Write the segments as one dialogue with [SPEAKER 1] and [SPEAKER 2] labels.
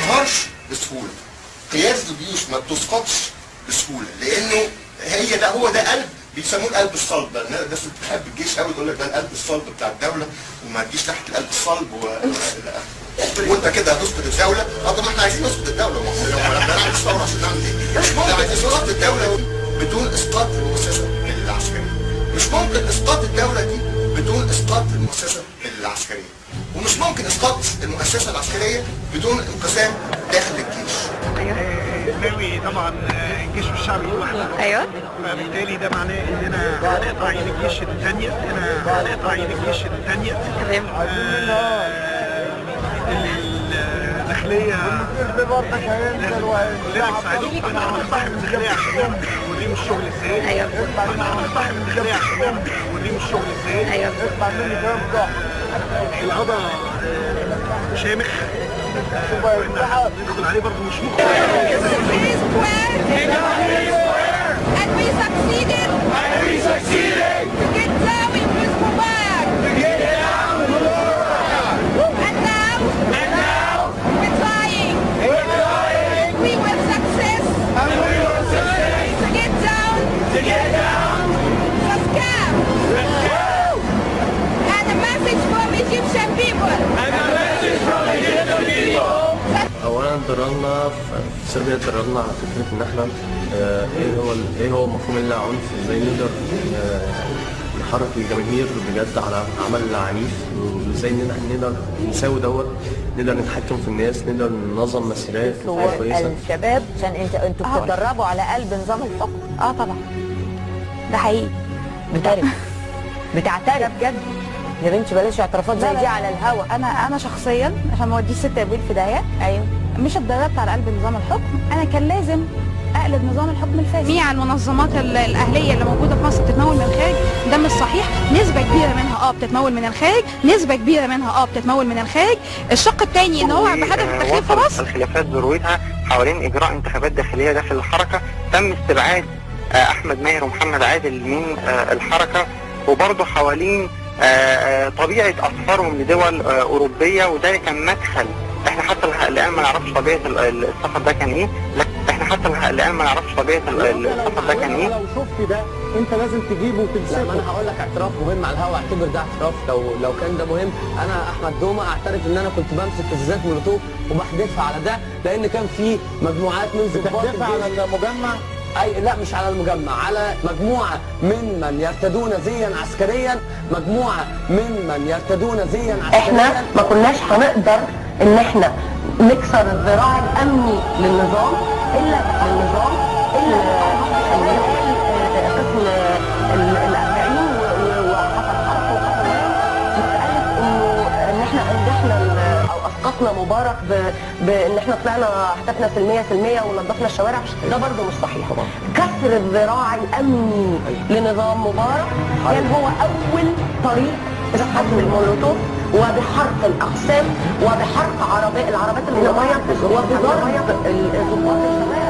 [SPEAKER 1] بتنهارش بسهوله. قياده الجيوش ما بتسقطش بسهوله، لانه هو ده قلب، بيسموه القلب الصلب. الناس اللي بتحب الجيش قوي تقول لك ده القلب الصلب بتاع الدوله، وما تجيش تحت القلب الصلب وانت كده هتسقط الدوله. طب ما احنا عايزين نسقط الدوله، ما احنا بنعمل ثوره عشان نعمل ايه؟ مش ممكن اسقاط الدوله دي بدون اسقاط المؤسسه العسكريه. مش ممكن اسقاط الدوله دي بدون اسقاط المؤسسه العسكريه. ومش ممكن اسقاط المؤسسه العسكريه بدون انقسام داخل الجيش.
[SPEAKER 2] ناوي طبعا الجيش الشعبي لوحده.
[SPEAKER 3] ايوه.
[SPEAKER 2] فبالتالي ده معناه اننا هنقطع عين الجيش الثانيه، تمام. الداخليه كلنا نساعدهم، احنا هنصاحب الداخليه عشان نوريهم الشغل ازاي.
[SPEAKER 3] ايوه.
[SPEAKER 2] احنا هنصاحب الداخليه عشان نوريهم الشغل ازاي.
[SPEAKER 3] ايوه.
[SPEAKER 2] القضاء شامخ، ندخل عليه برضه مش مخ.
[SPEAKER 4] And we succeeded to get down with Mubarak. And now we're trying. We will success to get down the scam. And a message from Egyptian people.
[SPEAKER 5] اولا اتدربنا في صربيا، اتدربنا على فكره ان احنا ايه هو مفهوم العنف، ازاي نقدر نحرك الجماهير بجد على عمل عنيف، وازاي نقدر نساوي نقدر نتحكم في الناس، نقدر ننظم مسيرات كويسه.
[SPEAKER 6] الشباب عشان انتوا بتتدربوا على قلب نظام الحكم.
[SPEAKER 3] طبعا ده حقيقي.
[SPEAKER 6] بتعترف بجد يا بنتي، بلاش اعترافات زي دي على الهوا.
[SPEAKER 3] انا شخصيا عشان ما اوديش ست ابويل في داهيه.
[SPEAKER 6] ايوه.
[SPEAKER 3] مش اتدربت على قلب نظام الحكم، انا كان لازم اقلب نظام الحكم الفاسد. جميع المنظمات الاهليه اللي موجوده في مصر بتتمول من الخارج، ده مش صحيح. نسبه كبيره منها بتتمول من الخارج، نسبه كبيره منها بتتمول من الخارج. الشق الثاني ان هو بهدف التخفيف في مصر.
[SPEAKER 7] الخلافات ذروتها حوالين اجراء انتخابات داخليه داخل الحركه، تم استبعاد احمد ماهر ومحمد عادل من الحركه، وبرضه حوالين طبيعه اسفارهم لدول اوروبيه، وده كان مدخل. احنا حتى الان ما نعرفش طبيعه السفر ده كان ايه، لو شفت ده انت لازم تجيبه وتمسكه.
[SPEAKER 5] لا، انا هقول لك اعتراف مهم على الهوا، اعتبر ده اعتراف. لو كان ده مهم، انا احمد دومه اعترف ان انا كنت بمسك ازازات مولوتوف وبحدفها على ده، لان كان في مجموعات من ضباط
[SPEAKER 2] بتحدفها على المجمع.
[SPEAKER 5] لا، مش على المجمع، على مجموعه ممن يرتدون زيا عسكريا،
[SPEAKER 6] احنا ما كناش هنقدر ان احنا نكسر الذراع الامني للنظام الا قسم الأربعين وحصل حركه وحصل مساله ان احنا انجحنا او اسقطنا مبارك بان احنا طلعنا هدفنا سلميه ونظفنا الشوارع. ده برضه مش صحيح. كسر الذراع الامني لنظام مبارك كان هو اول طريق بحجم المولوتوف وبحرق الاقسام وبحرق العربات المنويه وبضرب ضباط الشوارع.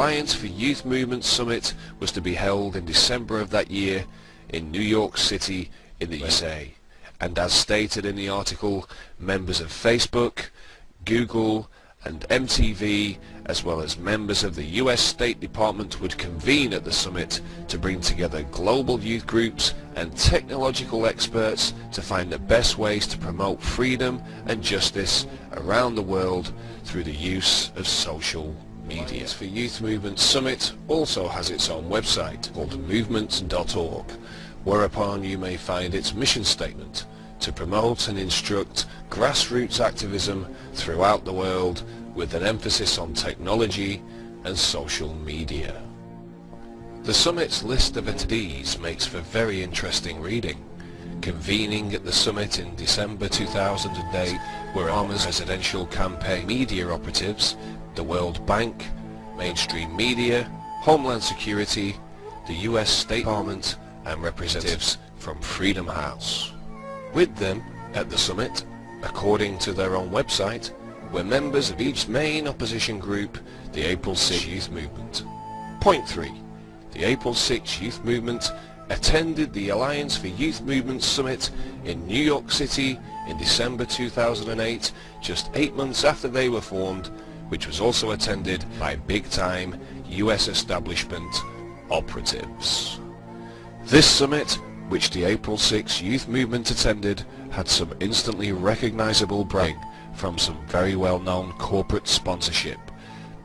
[SPEAKER 8] Alliance for Youth Movement Summit was to be held in December of that year in New York City in the USA. And as stated in the article, members of Facebook, Google and MTV, as well as members of the US State Department, would convene at the summit to bring together global youth groups and technological experts to find the best ways to promote freedom and justice around the world through the use of social media. Alliance for Youth Movement Summit also has its own website called movement.org, whereupon you may find its mission statement to promote and instruct grassroots activism throughout the world with an emphasis on technology and social media. The summit's list of attendees makes for very interesting reading. Convening at the summit in December 2008 were Obama's presidential campaign media operatives, the World Bank, mainstream media, Homeland Security, the US State Department and representatives from Freedom House. With them at the summit, according to their own website, were members of each main opposition group, the April 6 Youth Movement. Point 3. The April 6 Youth Movement attended the Alliance for Youth Movement Summit in New York City in December 2008, just 8 months after they were formed, which was also attended by big-time US establishment operatives. This summit, which the April 6 Youth Movement attended, had some instantly recognizable branding from some very well-known corporate sponsorship: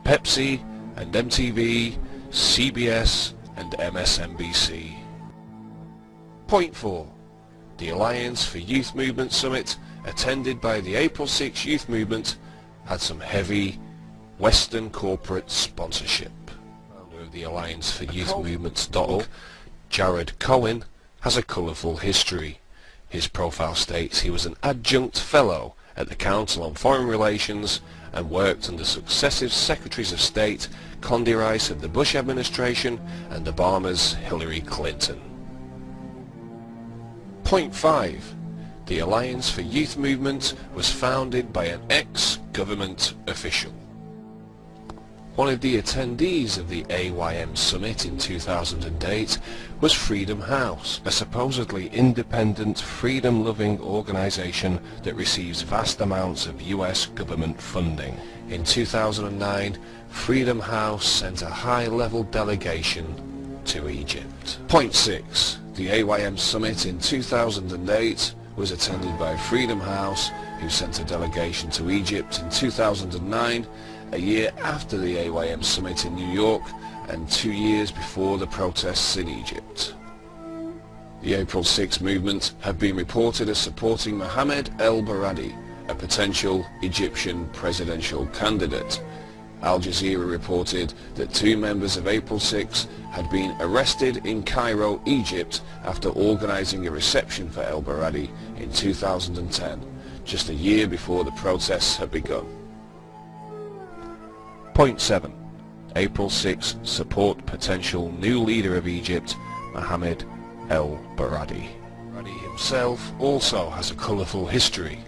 [SPEAKER 8] Pepsi and MTV, CBS and MSNBC. Point 4. The Alliance for Youth Movement Summit, attended by the April 6 Youth Movement, had some heavy Western corporate sponsorship. Founder of the Alliance for Youth Movements.org, Jared Cohen, has a colourful history. His profile states he was an adjunct fellow at the Council on Foreign Relations and worked under successive Secretaries of State, Condi Rice of the Bush administration and Obama's Hillary Clinton. Point 5. The Alliance for Youth Movement was founded by an ex-government official. One of the attendees of the AYM Summit in 2008 was Freedom House, a supposedly independent, freedom-loving organization that receives vast amounts of US government funding. In 2009, Freedom House sent a high-level delegation to Egypt. Point 6. The AYM Summit in 2008 was attended by Freedom House, who sent a delegation to Egypt in 2009, a year after the AYM Summit in New York and 2 years before the protests in Egypt. The April 6 movement had been reported as supporting Mohammed el-Baradei, a potential Egyptian presidential candidate. Al Jazeera reported that 2 members of April 6 had been arrested in Cairo, Egypt, after organizing a reception for el-Baradei in 2010, just a year before the protests had begun. Point 7. April 6 support potential new leader of Egypt, Mohammed el-Baradei. Baradei himself also has a colourful history.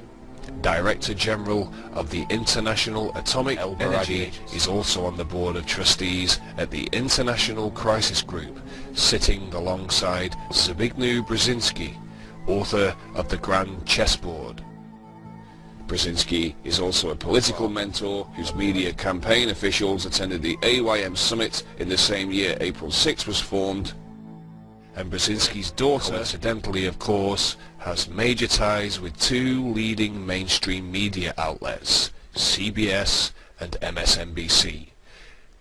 [SPEAKER 8] Director General of the International Atomic Energy is also on the Board of Trustees at the International Crisis Group, sitting alongside Zbigniew Brzezinski, author of The Grand Chessboard. Brzezinski is also a political mentor whose media campaign officials attended the AYM Summit in the same year April 6 was formed, and Brzezinski's daughter, coincidentally of course, has major ties with 2 leading mainstream media outlets, CBS and MSNBC,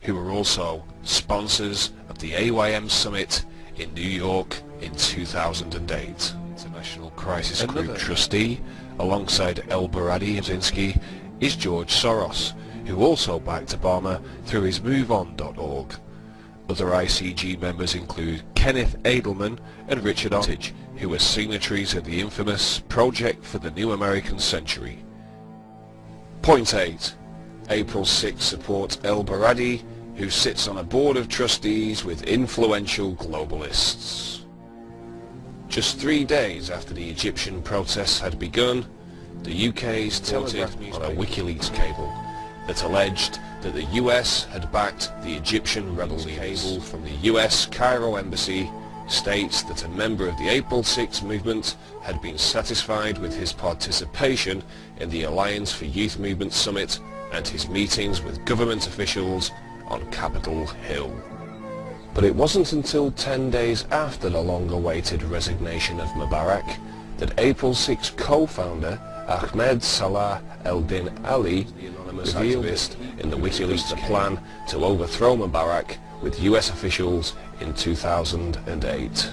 [SPEAKER 8] who were also sponsors of the AYM Summit in New York in 2008. International Crisis Group trustee, alongside el-Baradei and Brzezinski, is George Soros, who also backed Obama through his MoveOn.org. Other ICG members include Kenneth Edelman and Richard Armitage, who are signatories of the infamous Project for the New American Century. Point 8. April 6 support el-Baradei, who sits on a board of trustees with influential globalists. Just 3 days after the Egyptian protests had begun, the UK's tilted on a WikiLeaks cable that alleged that the US had backed the Egyptian rebel leaders. A cable from the US Cairo embassy states that a member of the April 6 movement had been satisfied with his participation in the Alliance for Youth Movement Summit and his meetings with government officials on Capitol Hill. But it wasn't until 10 days after the long-awaited resignation of Mubarak that April 6 co-founder Ahmed Salah el-Din Ali, the anonymous activist in the WikiLeaks plan to overthrow Mubarak with US officials in 2008.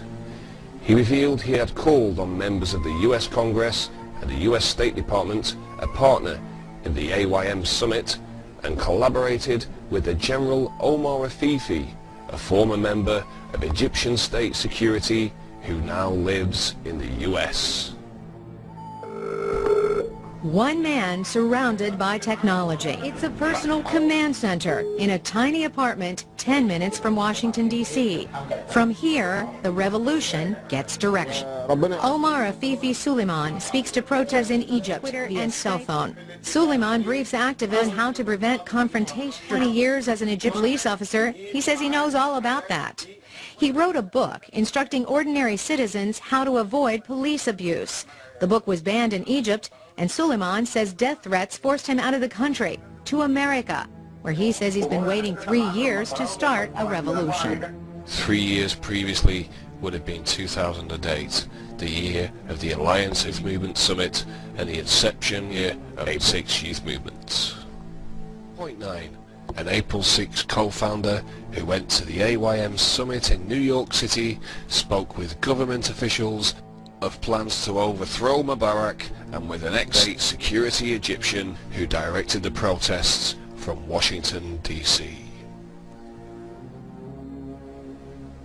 [SPEAKER 8] He revealed he had called on members of the US Congress and the US State Department, a partner in the AYM summit, and collaborated with the General Omar Afifi, a former member of Egyptian state security who now lives in the US.
[SPEAKER 9] One man surrounded by technology. It's a personal command center in a tiny apartment 10 minutes from Washington, D.C. From here, the revolution gets direction. Omar Afifi Suleiman speaks to protests in Egypt via cell phone. Suleiman briefs activists on how to prevent confrontation. 20 years as an Egyptian police officer, he says he knows all about that. He wrote a book instructing ordinary citizens how to avoid police abuse. The book was banned in Egypt, and Suleiman says death threats forced him out of the country, to America, where he says he's been waiting 3 years to start a revolution.
[SPEAKER 8] 3 years previously would have been 2008, the year of the Alliance Youth Movement Summit and the inception year of April 6 Youth Movements. Point 9. An April 6 co-founder who went to the AYM summit in New York City spoke with government officials of plans to overthrow Mubarak and with an ex-state security Egyptian who directed the protests from Washington, D.C.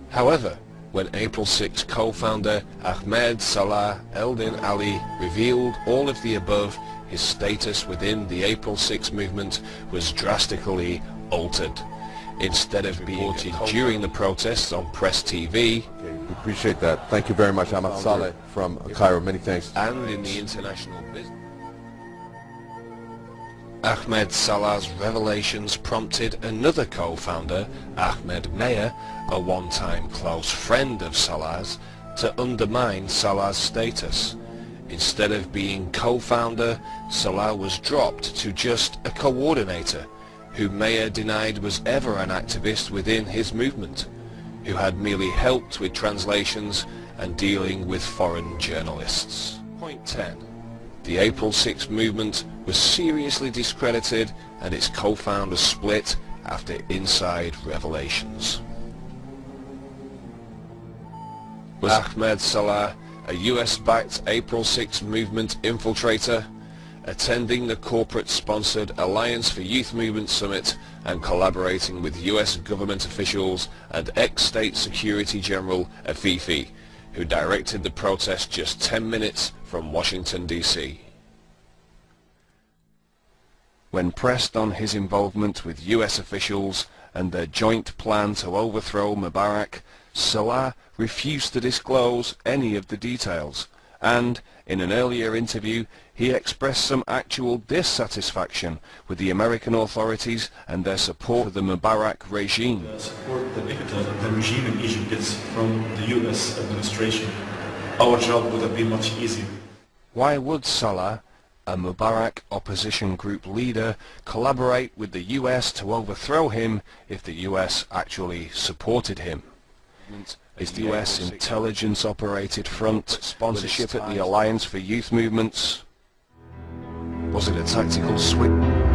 [SPEAKER 8] However, when April 6 co-founder Ahmed Salah el-Din Ali revealed all of the above, his status within the April 6 movement was drastically altered. Instead of being reported during the protests on Press TV,
[SPEAKER 10] we appreciate that. Thank you very much. Ahmed Saleh from Cairo. Many thanks.
[SPEAKER 8] And in the international business. Ahmed Salah's revelations prompted another co-founder, Ahmed Meir, a one-time close friend of Salah's, to undermine Salah's status. Instead of being co-founder, Salah was dropped to just a coordinator, who Meir denied was ever an activist within his movement, who had merely helped with translations and dealing with foreign journalists. Point 10. The April 6 movement was seriously discredited and its co-founders split after inside revelations. Was Ahmed Salah a US-backed April 6 movement infiltrator, attending the corporate-sponsored Alliance for Youth Movement Summit and collaborating with US government officials and ex-state security general Afifi, who directed the protest just 10 minutes from Washington, D.C. When pressed on his involvement with US officials and their joint plan to overthrow Mubarak, Salah refused to disclose any of the details, and in an earlier interview he expressed some actual dissatisfaction with the American authorities and their support for the Mubarak regime.
[SPEAKER 11] The support that the regime in Egypt gets from the US administration, our job would have been much easier.
[SPEAKER 8] Why would Salah, a Mubarak opposition group leader, collaborate with the US to overthrow him if the US actually supported him? Is the US intelligence-operated front sponsorship at the Alliance for Youth Movements? Was it a tactical switch?